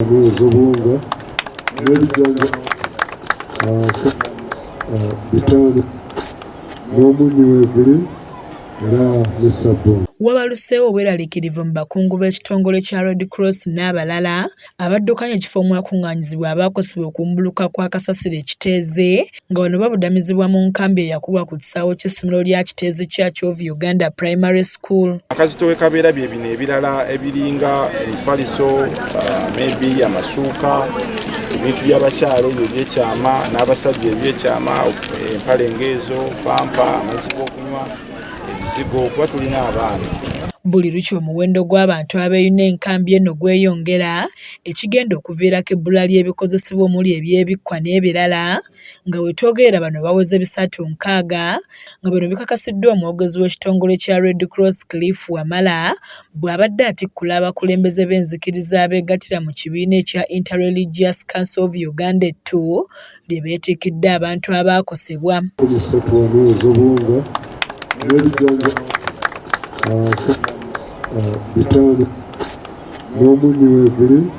Zobunga n'ebijanja bitaano n'omunyu weeguli era ne sabbuuni. Wabaluseewo obweraliikirivu mu bakungu b'ekitongole kya Red Cross n'abalala abaddukanya ekifo omwakungaanyizibwa abaakosebwa okumbuluka kwa kasasiro e Kiteeze nga bano babudamizibwa mu nkambi eyakubwa ku kisaawe ky'essomero lya Kiteeze Church of Uganda Primary School. Akazitowe kabeera bye bino ebirala ebiringa emifaliso, maybe amasuuka, ebintu by'abakyala ebyo ebyekyama n'abasajja ebyekyama, empale ng'ezo, pampa, amazzi g'okunywa, ebizigo kuba tulina abaana. Buli lukya omuwendo gw'abantu abeeyuna enkambi eno gweyongera ekigenda okuviirako ebbula ly'ebikozesebwa omuli ebyebikkwa n'ebirala nga wetwogerera bano baweze 360 nga bino bikakasiddwa omwogezi w'ekitongole kya Red Cross Cliff Wamala bw'abadde atikkula abakulembeze b'enzikiriza abeegattira mu kibiina ekya Interreligious Council of Uganda 2 lye beetiikidde abantu abaakosebwa. Bitaano n'omunyu weeguli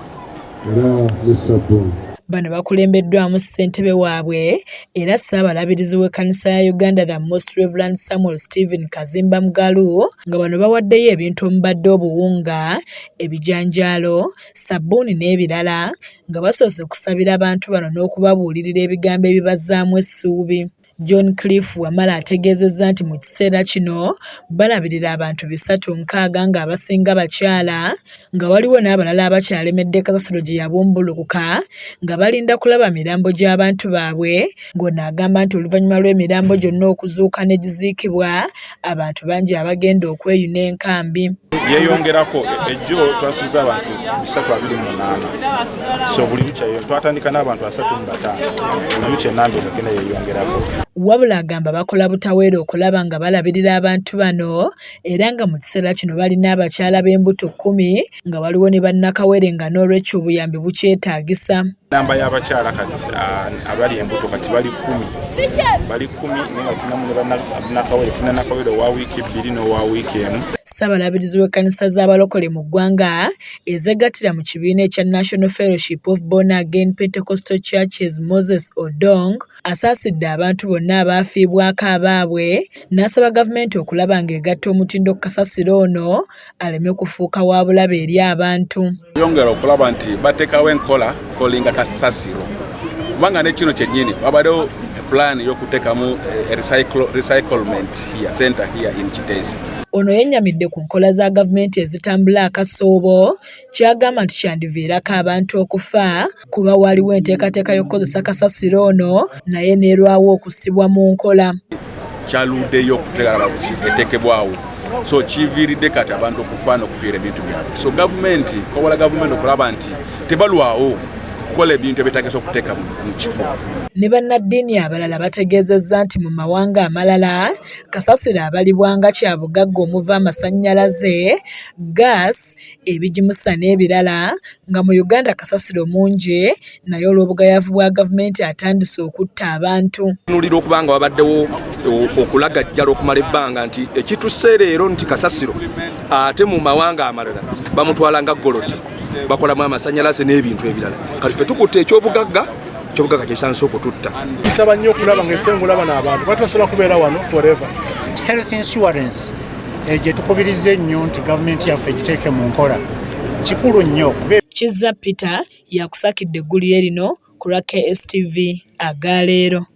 era ne sabbuuni. Bano bakulembeddwamu ssentebe waabwe era ssaabalabirizi w'ekkanisa ya Uganda the Most Reverend Samuel Stephen Kazimba Mugalu nga bano bawaddeyo ebintu omubadde obuwunga, ebijanjaalo, sabbuuni n'ebirala nga basoose kusabira abantu bano n'okubabuulirira ebigambo ebibazzaamu essuubi. John Cliff Wamala ategeezezza nti mu kiseera kino balabirira abantu 360 ng'abasinga bakyala nga waliwo n'abalala abakyalemedde kasasiro gye yabumbulukuka nga balinda kulaba mirambo gy'abantu baabwe ng'ono agamba nti oluvannyuma lw'emirambo gyonna okuzuuka ne giziikibwa abantu bangi abagenda okweyuna enkambi. Yeeyongerako ejjo twasuze abantu 328 so buli lukya twatandika n'abantu 35 buli lukya enamba egenda yeeyongerako. Wabula agamba bakola butaweera okulaba nga balabirira abantu bano era nga mu kiseera kino balina abakyala b'embuto 10 nga waliwo ne bannakawere nga n'olwekyo obuyambi bukyetaagisa. Namba y'abakyala kati abali embuto kati bali 10 nenga tunamu ne bannakawere tulina nakawere owa wiiki 2 n'owa wiiki emu. Ssaabalabirizi w'ekkanisa z'abalokole mu ggwanga ezeegattira mu kibiina ekya National Fellowship of Born Again Pentecostal Churches Moses Odong asaasidde abantu bonna abaafiibwako abaabwe n'asaba gavumenti okulaba ng'egatta omutindo kasasiro ono aleme kufuuka wa bulabe eri abantu. Yongera okulaba nti bateekawo enkola kolinga kasasiro kubanga ne kino kyennyini wabaddewo plan y'okuteekamu recyclement here center here in Kiteeze. Ono yennyamidde ku nkola za gavumenti ezitambula akasoobo kyagamba nti kyandiviirako abantu okufa kuba waliwo enteekateeka y'okukozesa kasasiro ono naye neerwawo okusibwa mu nkola. Kyaluddeyo okuteekala eteekebwawo so kiviiridde kati abantu okufa n'okufiira ebintu byabwe. So gavumenti kobola gavumenti okulaba nti tebalwawo kukola ebintu ebitagesa okuteeka mu kifo. Ne bannaddiini abalala bategeezezza nti mu mawanga amalala kasasiro abalibwa nga kyabugagga omuva amasannyalaze, gas, ebigimusa n'ebirala nga mu Uganda kasasiro mungi naye olw'obugayavu bwa gavumenti atandise okutta abantu. Nulira okubanga wabaddewo okulagajjala okumala ebbanga nti ekitusse leero nti kasasiro ate mu mawanga amalala bamutwala nga golodi bakolamu amasannyalaze n'ebintu ebirala kati ffe tukutte ekyobugagga kyesanse okututta. Bisaba nnyo okulaba ng'esengula bano abantu batasobola kubeera wano forever. Health insurance gye tukubiriza ennyo nti gavumenti yaffe giteeke mu nkola kikulu nnyo. Kizza Peter yakusakidde eggulire lino ku lwa KSTV agaleero.